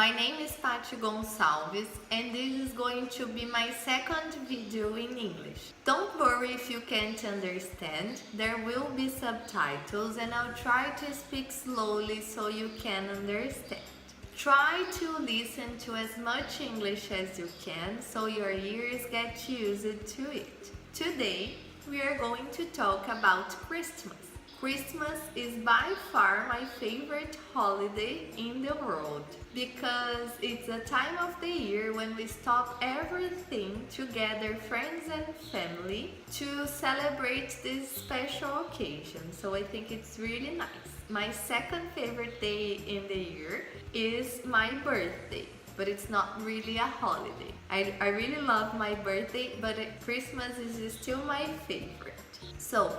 My name is Pati and this is going to be my second video in English. Don't worry if you can't understand, there will be subtitles and I'll try to speak slowly so you can understand. Try to listen to as much English as you can so your ears get used to it. Today we are going to talk about Christmas. Christmas is by far my favorite holiday in the world because it's a time of the year when we stop everything to gather friends and family to celebrate this special occasion. So I think it's really nice. My second favorite day in the year is my birthday, but it's not really a holiday. I really love my birthday, but Christmas is still my favorite. So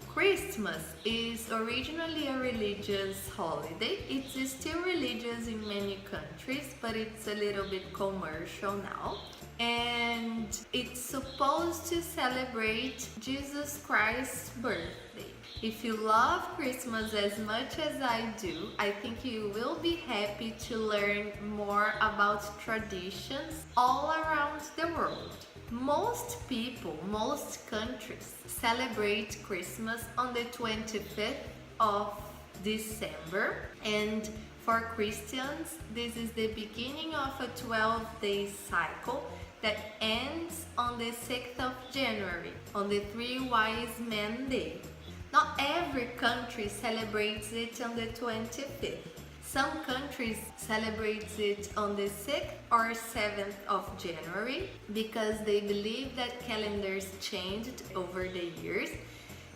Christmas is originally a religious holiday. It's still religious in many countries, but it's a little bit commercial now. And it's supposed to celebrate Jesus Christ's birthday. If you love Christmas as much as I do, I think you will be happy to learn more about traditions all around the world. Most people, most countries celebrate Christmas on the 25th of December, and for Christians this is the beginning of a 12-day cycle that ends on the 6th of January, on the Three Wise Men Day. Not every country celebrates it on the 25th. Some countries celebrate it on the 6th or 7th of January because they believe that calendars changed over the years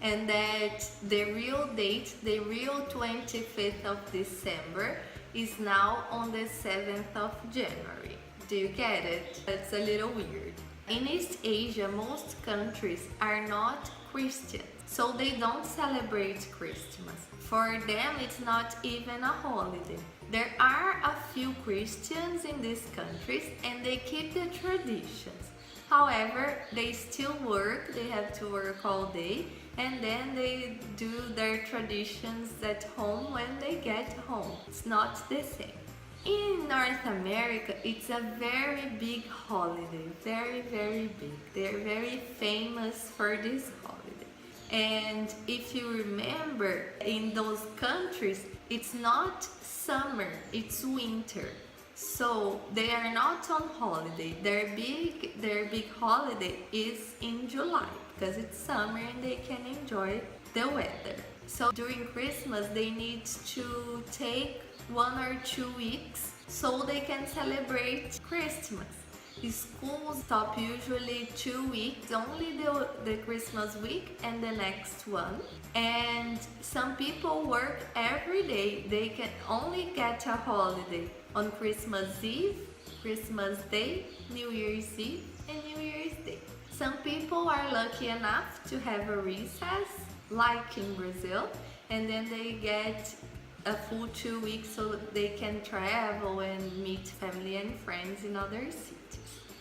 and that the real date, the real 25th of December, is now on the 7th of January. Do you get it? It's a little weird. In East Asia, most countries are not Christian, so they don't celebrate Christmas. For them, it's not even a holiday. There are a few Christians in these countries and they keep the traditions. However, they still work, they have to work all day, and then they do their traditions at home when they get home. It's not the same. In North America, it's a very big holiday, very big. They're very famous for this holiday. And if you remember, in those countries, it's not summer, it's winter. So they are not on holiday. Their big holiday is in July because it's summer and they can enjoy the weather. So during Christmas, they need to take 1 or 2 weeks so they can celebrate Christmas. Schools stop usually 2 weeks, only the Christmas week and the next one. And some people work every day. They can only get a holiday on Christmas Eve, Christmas Day, New Year's Eve, and New Year's Day. Some people are lucky enough to have a recess, like in Brazil, and then they get a full 2 weeks so they can travel and meet family and friends in other cities.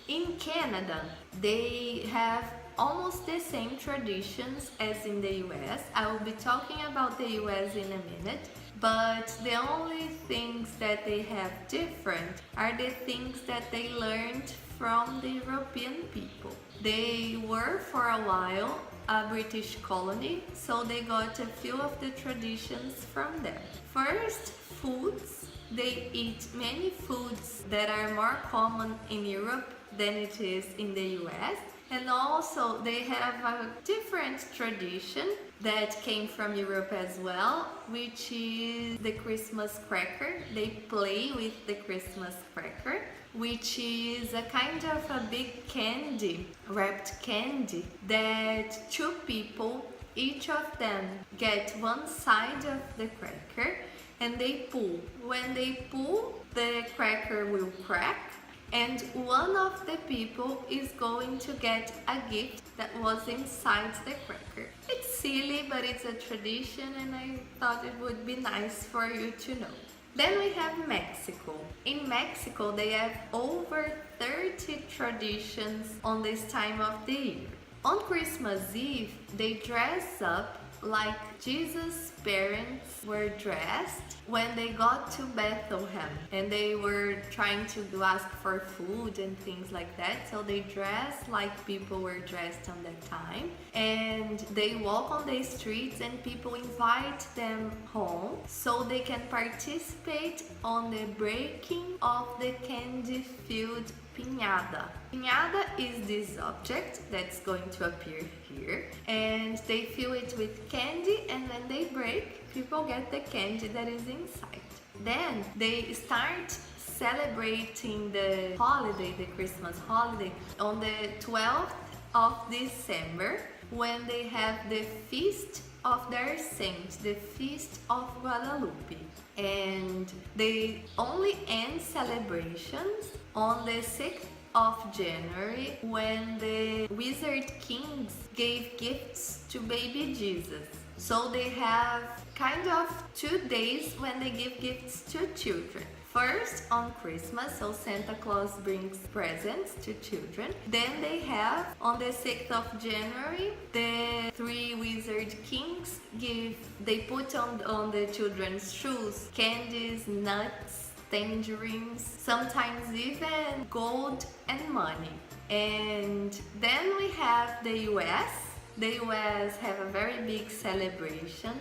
In Canada, they have almost the same traditions as in the US. I will be talking about the US in a minute, but the only things that they have different are the things that they learned from the European people. They were for a while a British colony, so they got a few of the traditions from them. First, foods. They eat many foods that are more common in Europe than it is in the US, and also they have a different tradition that came from Europe as well, which is the Christmas cracker. They play with the Christmas cracker, which is a kind of a big candy, wrapped candy, that 2 people, each of them, get one side of the cracker and they pull. When they pull, the cracker will crack, and one of the people is going to get a gift that was inside the cracker. It's silly, but it's a tradition and I thought it would be nice for you to know. Then we have Mexico. In Mexico, they have over 30 traditions on this time of the year. On Christmas Eve, they dress up like Jesus' parents were dressed when they got to Bethlehem, and they were trying to ask for food and things like that. So they dressed like people were dressed on that time, and they walk on the streets and people invite them home so they can participate on the breaking of the candy-filled piñata. Piñata is this object that's going to appear here, and they fill it with candy, and when they break, people get the candy that is inside. Then they start celebrating the holiday, the Christmas holiday, on the 12th of December, when they have the feast of their saint, the feast of Guadalupe. And they only end celebrations on the 6th of January, when the wizard kings gave gifts to baby Jesus. So they have kind of 2 days when they give gifts to children. First on Christmas, so Santa Claus brings presents to children. Then they have on the 6th of January, the 3 wizard kings they put on the children's shoes candies, nuts, tangerines, sometimes even gold and money. And then we have the US. The US have a very big celebration.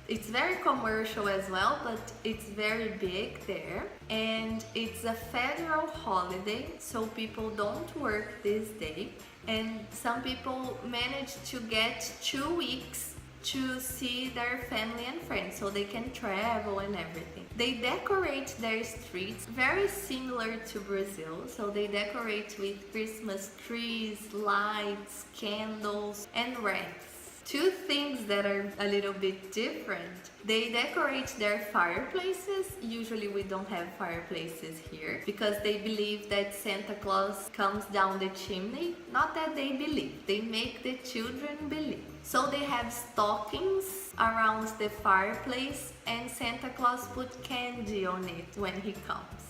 It's very commercial as well, but it's very big there. And it's a federal holiday, so people don't work this day. And some people manage to get 2 weeks to see their family and friends, so they can travel and everything. They decorate their streets very similar to Brazil, so they decorate with Christmas trees, lights, candles, and wreaths. 2 things that are a little bit different. They decorate their fireplaces. Usually we don't have fireplaces here because they believe that Santa Claus comes down the chimney. Not that they believe, they make the children believe. So they have stockings around the fireplace, and Santa Claus put candy on it when he comes.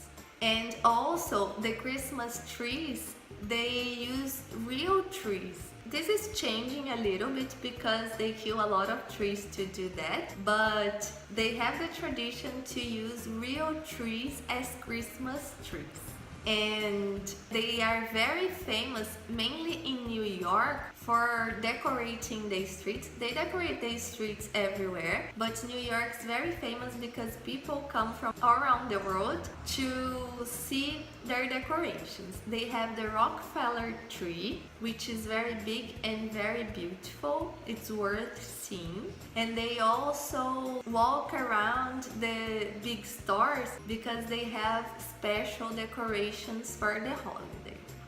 And also the Christmas trees, they use real trees. This is changing a little bit because they kill a lot of trees to do that, but they have the tradition to use real trees as Christmas trees. And they are very famous, mainly in New York, for decorating the streets. They decorate the streets everywhere, but New York's very famous because people come from all around the world to see their decorations. They have the Rockefeller tree, which is very big and very beautiful. It's worth seeing. And they also walk around the big stores because they have special decorations for the holiday.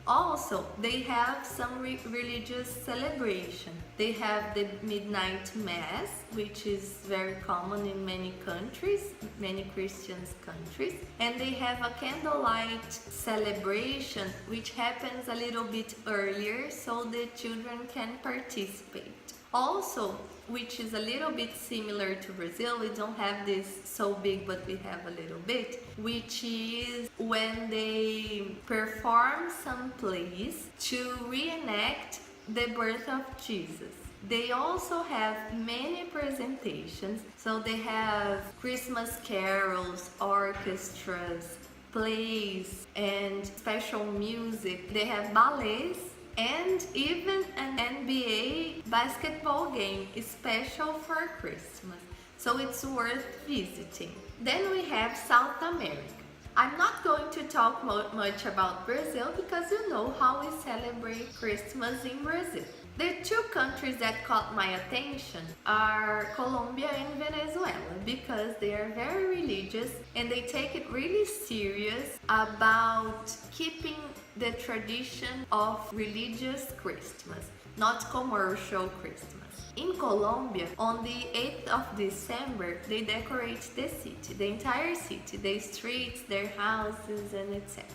Also, they have some religious celebration. They have the midnight mass, which is very common in many countries, many Christian countries. And they have a candlelight celebration, which happens a little bit earlier so the children can participate. Also, which is a little bit similar to Brazil, we don't have this so big, but we have a little bit, which is when they perform some plays to reenact the birth of Jesus. They also have many presentations, so they have Christmas carols, orchestras, plays, and special music. They have ballets, and even an NBA basketball game is special for Christmas, so it's worth visiting. Then we have South America. I'm not going to talk much about Brazil because you know how we celebrate Christmas in Brazil. The 2 countries that caught my attention are Colombia and Venezuela because they are very religious and they take it really serious about keeping the tradition of religious Christmas, not commercial Christmas. In Colombia, on the 8th of December, they decorate the city, the entire city, the streets, their houses, and etc.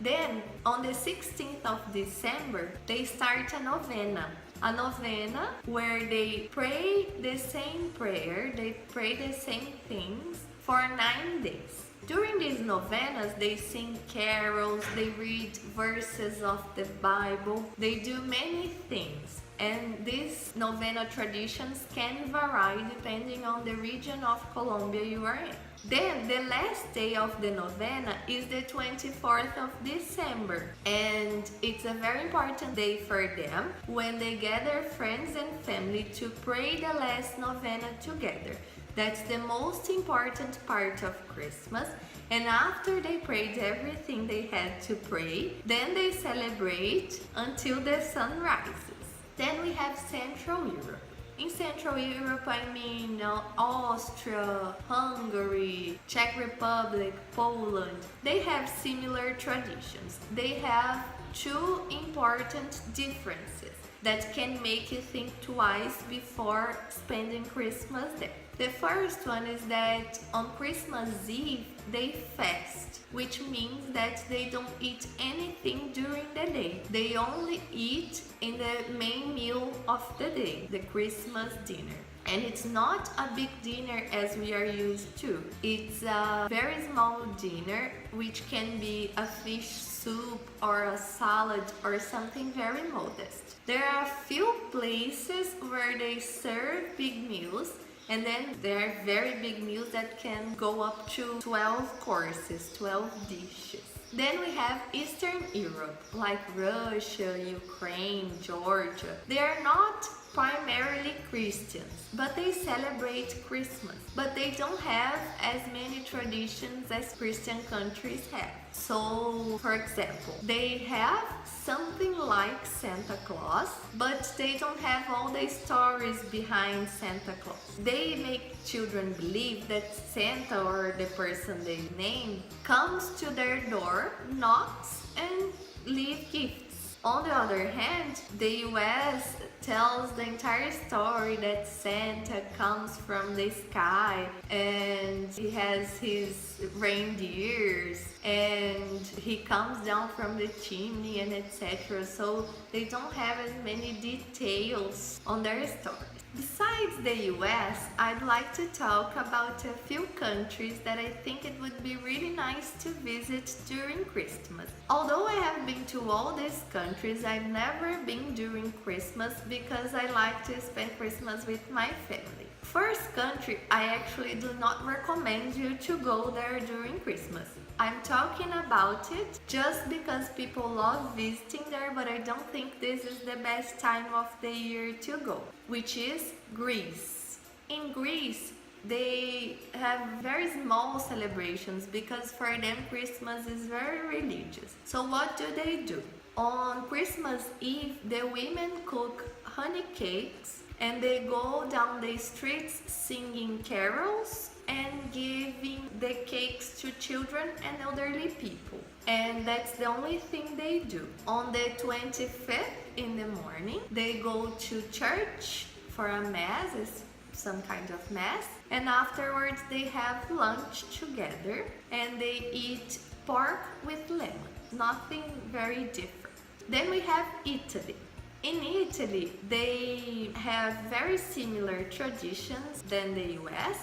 Then, on the 16th of December, they start a novena. A novena where they pray the same prayer, they pray the same things for 9 days. During these novenas, they sing carols, they read verses of the Bible, they do many things. And these novena traditions can vary depending on the region of Colombia you are in. Then the last day of the novena is the 24th of December, and it's a very important day for them when they gather friends and family to pray the last novena together. That's the most important part of Christmas. And after they prayed everything they had to pray, then they celebrate until the sun rises. Then we have Central Europe. In Central Europe, I mean Austria, Hungary, Czech Republic, Poland. They have similar traditions. They have two important differences that can make you think twice before spending Christmas there. The first one is that on Christmas Eve they fast, which means that they don't eat anything during the day. They only eat in the main meal of the day, the Christmas dinner. And it's not a big dinner as we are used to. It's a very small dinner, which can be a fish soup or a salad or something very modest. There are a few places where they serve big meals, and then there are very big meals that can go up to 12 courses, 12 dishes. Then we have Eastern Europe, like Russia, Ukraine, Georgia. They are not primarily Christians, but they celebrate Christmas. But they don't have as many traditions as Christian countries have. So, for example, they have something like Santa Claus, but they don't have all the stories behind Santa Claus. They make children believe that Santa, or the person they name, comes to their door, knocks, and leaves gifts. On the other hand, the US tells the entire story that Santa comes from the sky and he has his reindeers and he comes down from the chimney and etc. So they don't have as many details on their story. Besides the US, I'd like to talk about a few countries that I think it would be really nice to visit during Christmas. Although I have been to all these countries, I've never been during Christmas because I like to spend Christmas with my family. First country, I actually do not recommend you to go there during Christmas. I'm talking about it just because people love visiting there, but I don't think this is the best time of the year to go, which is Greece. In Greece, they have very small celebrations because for them Christmas is very religious. So what do? On Christmas Eve, the women cook honey cakes and they go down the streets singing carols and giving the cakes to children and elderly people. And that's the only thing they do. On the 25th in the morning, they go to church for a mass, some kind of mass, and afterwards they have lunch together and they eat pork with lemon. Nothing very different. Then we have Italy. In Italy, they have very similar traditions than the US,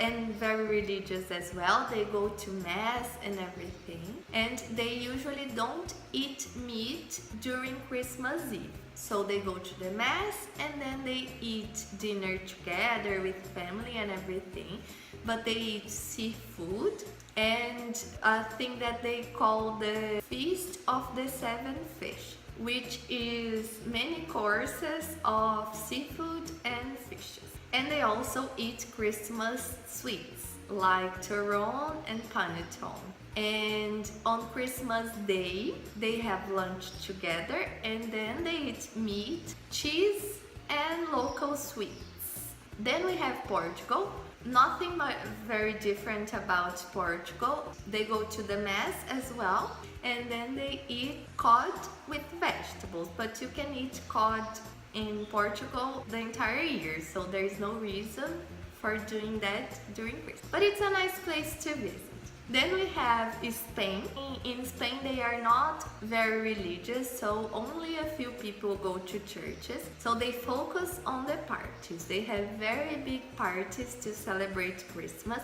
and very religious as well. They go to mass and everything, and they usually don't eat meat during Christmas Eve. So they go to the mass and then they eat dinner together with family and everything, but they eat seafood and a thing that they call the Feast of the Seven Fish, which is many courses of seafood and fishes. And they also eat Christmas sweets like turon and panettone. And on Christmas Day, they have lunch together and then they eat meat, cheese, and local sweets. Then we have Portugal. Nothing very different about Portugal. They go to the mass as well, and then they eat cod with vegetables, but you can eat cod in Portugal the entire year, so there is no reason for doing that during Christmas. But it's a nice place to visit. Then we have Spain. In Spain they are not very religious, so only a few people go to churches. So they focus on the parties. They have very big parties to celebrate Christmas.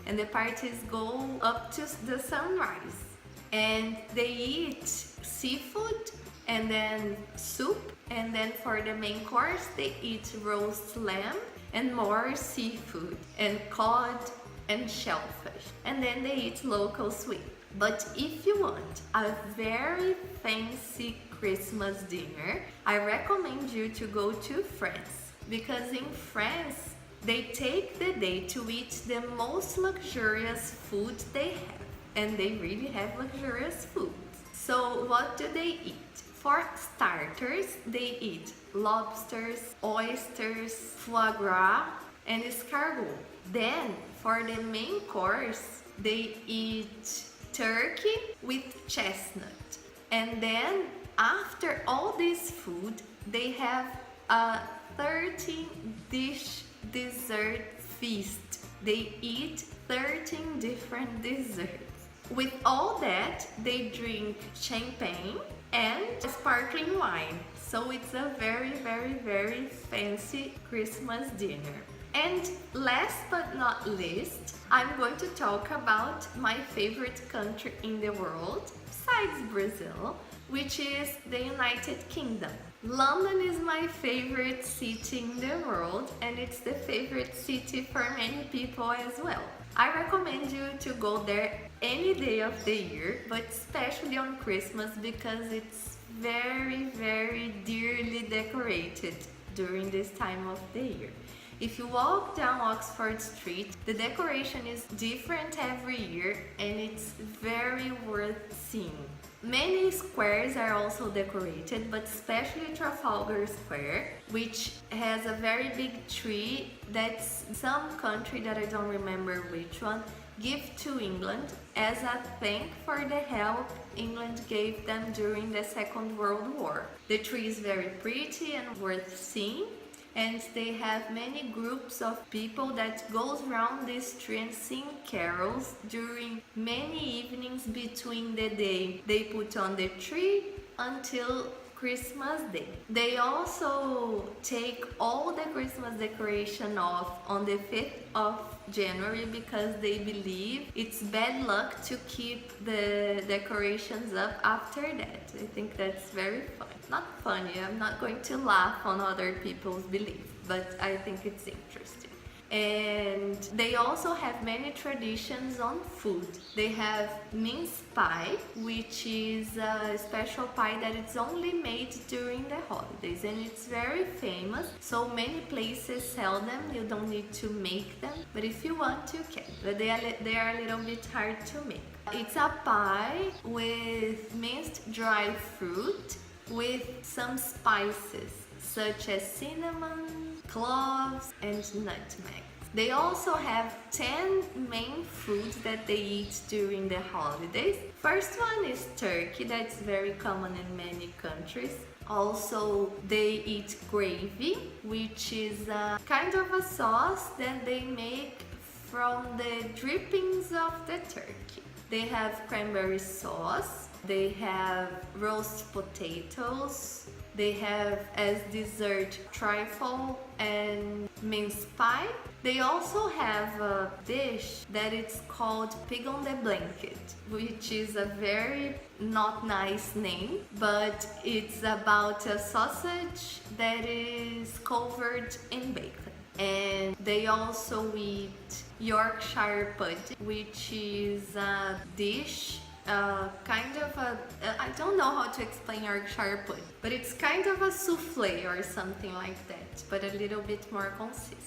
and the parties go up to the sunrise. And they eat seafood and then soup, and then for the main course they eat roast lamb and more seafood and cod and shellfish, and then they eat local sweet. But if you want a very fancy Christmas dinner, I recommend you to go to France, because in France they take the day to eat the most luxurious food they have, and they really have luxurious food. So what do they eat? For starters, they eat lobsters, oysters, foie gras, and escargot. Then, for the main course, they eat turkey with chestnut. And then, after all this food, they have a 13-dish dessert feast. They eat 13 different desserts. With all that, they drink champagne and sparkling wine. So it's a very, very, very fancy Christmas dinner. And last but not least, I'm going to talk about my favorite country in the world, besides Brazil, which is the United Kingdom. London is my favorite city in the world, and it's the favorite city for many people as well. I recommend you to go there any day of the year, but especially on Christmas, because it's very, very dearly decorated during this time of the year. If you walk down Oxford Street, the decoration is different every year, and it's very worth seeing. Many squares are also decorated, but especially Trafalgar Square, which has a very big tree that's some country that I don't remember which one, give to England as a thank for the help England gave them during the Second World War. The tree is very pretty and worth seeing, and they have many groups of people that goes around this tree and sing carols during many evenings between the day they put on the tree until Christmas Day. They also take all the Christmas decoration off on the 5th of January, because they believe it's bad luck to keep the decorations up after that. I think that's very fun. Not funny, I'm not going to laugh on other people's beliefs, but I think it's interesting. And they also have many traditions on food. They have mince pie, which is a special pie that it's only made during the holidays, and it's very famous. So many places sell them. You don't need to make them, but if you want, you can. But they are a little bit hard to make. It's a pie with minced dry fruit with some spices such as cinnamon, cloves, and nutmeg. They also have 10 main foods that they eat during the holidays. First one is turkey, that's very common in many countries. Also, they eat gravy, which is a kind of a sauce that they make from the drippings of the turkey. They have cranberry sauce, they have roast potatoes, they have as dessert trifle and mince pie. They also have a dish that is called pig on the blanket, which is a very not nice name, but it's about a sausage that is covered in bacon. And they also eat Yorkshire pudding, which is a dish kind of a, I don't know how to explain Yorkshire pudding, but it's kind of a souffle or something like that, but a little bit more consistent.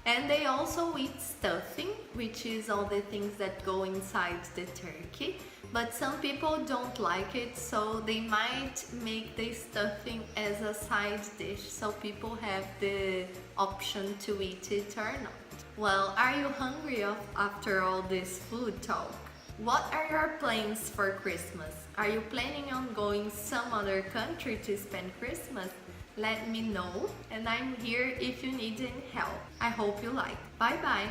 And they also eat stuffing, which is all the things that go inside the turkey, but some people don't like it, so they might make the stuffing as a side dish, so people have the option to eat it or not. Well, are you hungry after all this food talk? What are your plans for Christmas? Are you planning on going some other country to spend Christmas? Let me know, and I'm here if you need any help. I hope you like. Bye bye!